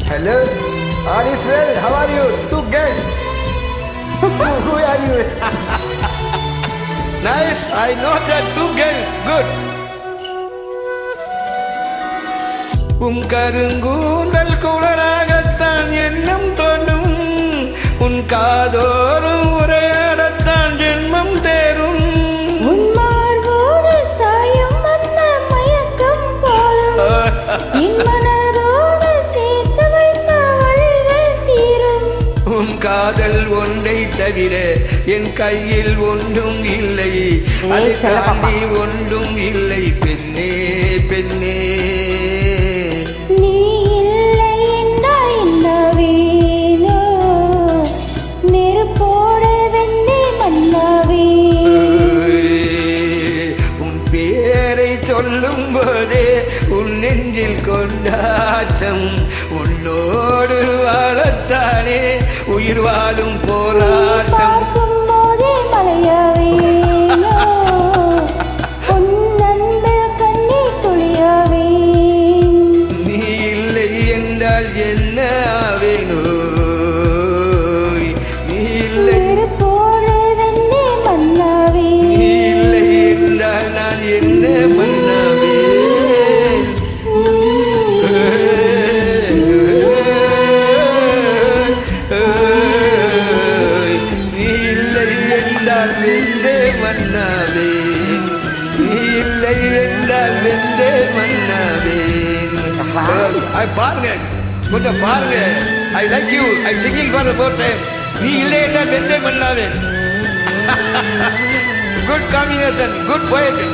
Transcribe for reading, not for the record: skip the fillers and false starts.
Hello, all is well. How are you? Two girls. Who are you? Nice. I know that two girls. Good. கருங்கூந்தல் குழலாகத்தான் எண்ணம் தோன்றும் உன் காதோறும் உரையாடத்தான் ஜென்மம் தேரும் உன் காதல் ஒன்றை தவிர என் கையில் ஒன்றும் இல்லை அதை தாண்டி ஒன்றும் இல்லை பெண்ணே பெண்ணே சொல்லும் போதே உன் நெஞ்சில் கொண்டாட்டம் உன்னோடு வாழத்தானே உயிர் வாழும் போராட்டம் நீ இல்லை என்றால் என்ன ஆவேனோ நீ இல்லை என்றால் நான் என்ன பண்ணவே நீ இல்லை என்றால் வெந்தே மன்னாவே நீ இல்லை என்றால் வெந்தே மன்னாவே பாருங்க கொஞ்சம் பாருங்க I like you I singing for the fourth time நீ இல்லை என்றால் வெந்தே மன்னாவே குட் காம்பினேஷன் குட் போயட்ரி